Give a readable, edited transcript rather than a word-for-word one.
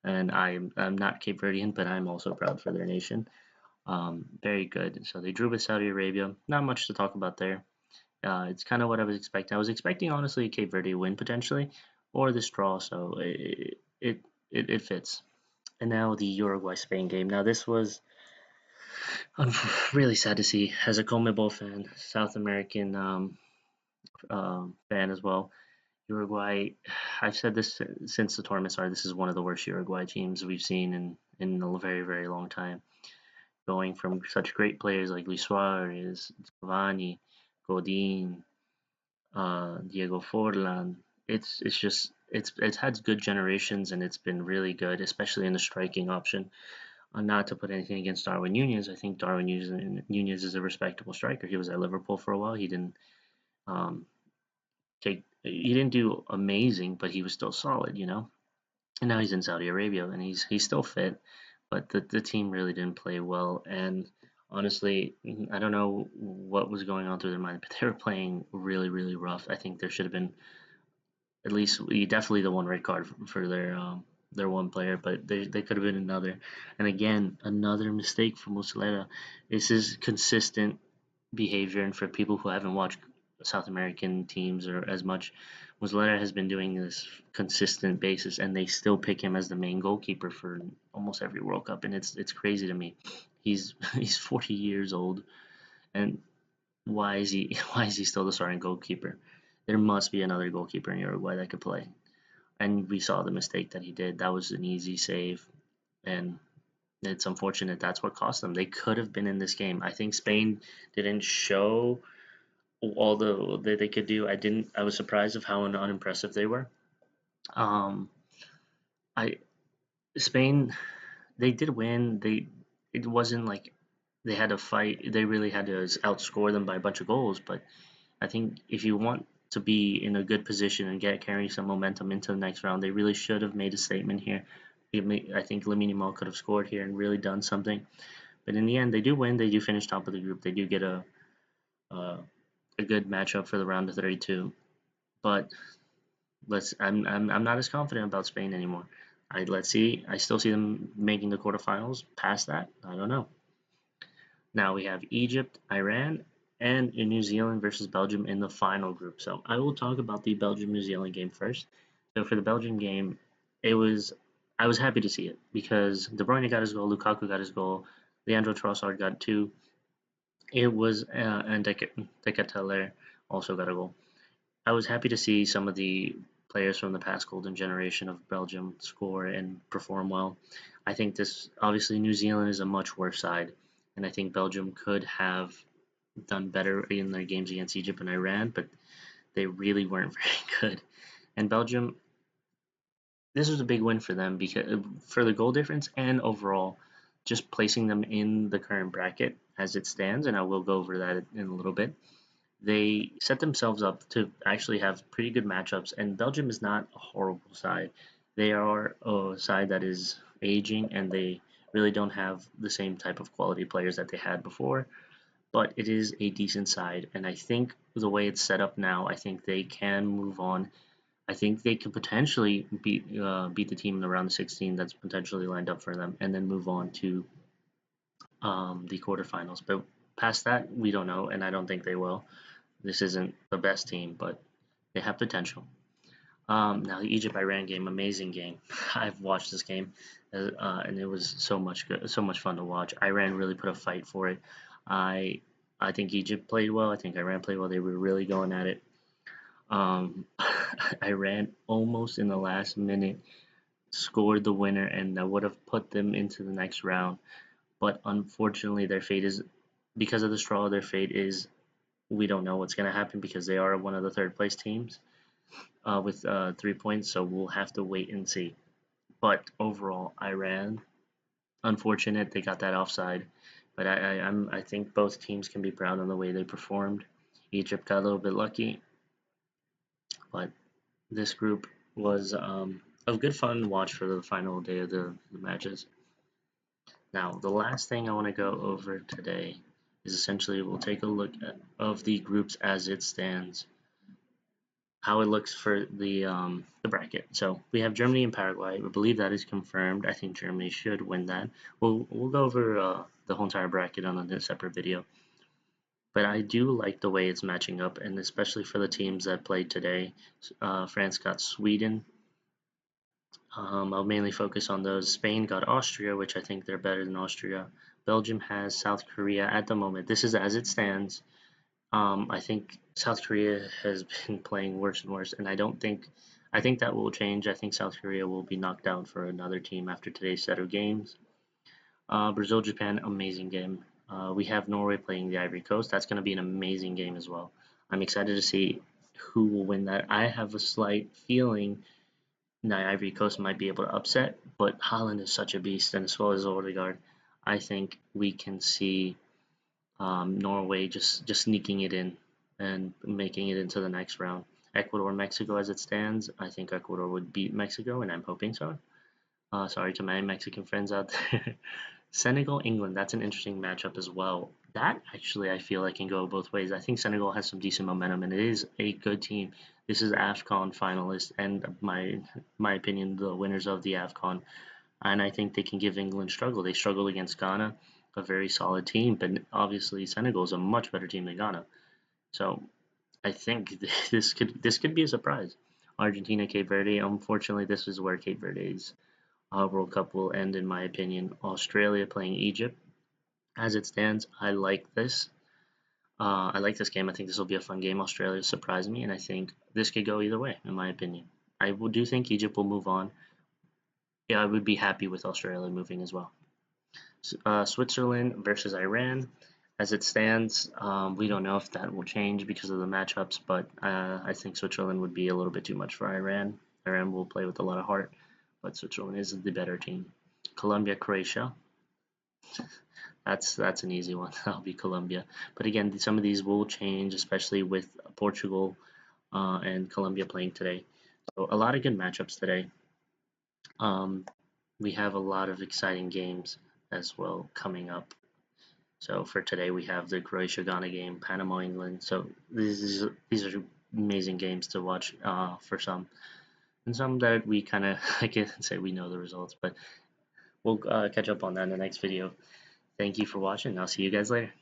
and I'm not Cape Verdean, but I'm also proud for their nation. Very good. So they drew with Saudi Arabia. Not much to talk about there. It's kind of what I was expecting. I was expecting honestly Cape Verde win potentially, or this draw. So it fits. And now the Uruguay Spain game. Now this was I'm really sad to see as a CONMEBOL fan, South American fan as well. Uruguay, I've said this since the tournament started. This is one of the worst Uruguay teams we've seen in a very very long time. Going from such great players like Luis Suarez, Cavani, Godin, Diego Forlan. It's just it's had good generations and it's been really good, especially in the striking option. Not to put anything against Darwin Nunez, I think Darwin Nunez is a respectable striker. He was at Liverpool for a while. Um, he didn't do amazing, but he was still solid, you know. And now he's in Saudi Arabia and he's still fit, but the team really didn't play well. And honestly, I don't know what was going on through their mind, but they were playing really really rough. I think there should have been at least definitely the one red card for their one player, but they could have been another. And again, another mistake for Muslera. This is consistent behavior, and for people who haven't watched South American teams or as much, Muslera has been doing this consistent basis, and they still pick him as the main goalkeeper for almost every World Cup, and it's crazy to me. He's 40 years old, and why is he why is he still the starting goalkeeper? There must be another goalkeeper in Uruguay that could play. And we saw the mistake that he did. That was an easy save, and it's unfortunate that's what cost them. They could have been in this game. I think Spain didn't show all that they could do. I was surprised of how unimpressive they were. Um, I Spain they did win. It wasn't like they had to fight. They really had to outscore them by a bunch of goals. But I think if you want to be in a good position and carry some momentum into the next round, they really should have made a statement here. I think Lamine Yamal could have scored here and really done something. But in the end, they do win. They do finish top of the group. They do get uh, a good matchup for the round of 32. But I'm not as confident about Spain anymore. Let's see. I still see them making the quarterfinals. Past that, I don't know. Now we have Egypt, Iran, and New Zealand versus Belgium in the final group. So I will talk about the Belgium New Zealand game first. So for the Belgium game, it was I was happy to see it because De Bruyne got his goal, Lukaku got his goal, Leandro Trossard got two. It was and Decateler also got a goal. I was happy to see some of the players from the past golden generation of Belgium score and perform well. I think this obviously New Zealand is a much worse side, and I think Belgium could have done better in their games against Egypt and Iran, but they really weren't very good. And Belgium, this was a big win for them because for the goal difference and overall, just placing them in the current bracket as it stands, and I will go over that in a little bit. They set themselves up to actually have pretty good matchups, and Belgium is not a horrible side. They are a side that is aging, and they really don't have the same type of quality players that they had before, but it is a decent side, and I think the way it's set up now, I think they can move on. I think they could potentially beat the team in the round of 16 that's potentially lined up for them, and then move on to the quarterfinals. But past that, we don't know, and I don't think they will. This isn't the best team, but they have potential. Now the Egypt Iran game, amazing game. I've watched this game, and it was so much fun to watch. Iran really put a fight for it. I I think Egypt played well. I think Iran played well. They were really going at it. Iran almost in the last minute scored the winner, and that would have put them into the next round. But unfortunately, their fate is because of the straw. Their fate is we don't know what's going to happen because they are one of the third place teams with 3 points. So we'll have to wait and see. But overall, Iran, unfortunate they got that offside. But I think both teams can be proud on the way they performed. Egypt got a little bit lucky, but this group was a good fun to watch for the final day of the matches. Now, the last thing I want to go over today is essentially we'll take a look of the groups as it stands. how it looks for the bracket. So we have Germany and Paraguay. We believe that is confirmed. I think Germany should win that. We'll go over the whole entire bracket on a separate video. But I do like the way it's matching up, and especially for the teams that played today. France got Sweden. I'll mainly focus on those. Spain got Austria, which I think they're better than Austria. Belgium has South Korea at the moment. This is as it stands. I think South Korea has been playing worse and worse, and I think that will change. I think South Korea will be knocked out for another team after today's set of games. Brazil, Japan, amazing game. We have Norway playing the Ivory Coast. That's going to be an amazing game as well. I'm excited to see who will win that. I have a slight feeling that Ivory Coast might be able to upset, but Holland is such a beast, and as well as Odegaard, I think we can see Norway just sneaking it in and making it into the next round. Ecuador, Mexico as it stands, I think Ecuador would beat Mexico, and I'm hoping so. Sorry to my Mexican friends out there. Senegal, England, that's an interesting matchup as well. That actually I feel like can go both ways. I think Senegal has some decent momentum, and it is a good team. This is AFCON finalists, and my opinion, the winners of the AFCON, and I think they can give England struggle. They struggled against Ghana, a very solid team, but obviously Senegal is a much better team than Ghana. So I think this could be a surprise. Argentina, Cape Verde. Unfortunately, this is where Cape Verde's World Cup will end, in my opinion. Australia playing Egypt. As it stands, I like this. I like this game. I think this will be a fun game. Australia surprised me, and I think this could go either way, in my opinion. Do think Egypt will move on. Yeah, I would be happy with Australia moving as well. Switzerland versus Iran. As it stands, we don't know if that will change because of the matchups, but I think Switzerland would be a little bit too much for Iran. Iran will play with a lot of heart, but Switzerland is the better team. Colombia, Croatia. That's an easy one. That'll be Colombia. But again, some of these will change, especially with Portugal and Colombia playing today. So a lot of good matchups today. Um, we have a lot of exciting games as well coming up. So for today, we have the Croatia-Ghana game, Panama-England. So these are amazing games to watch for some, and some that we kind of I can say we know the results, but we'll catch up on that in the next video. Thank you for watching. I'll see you guys later.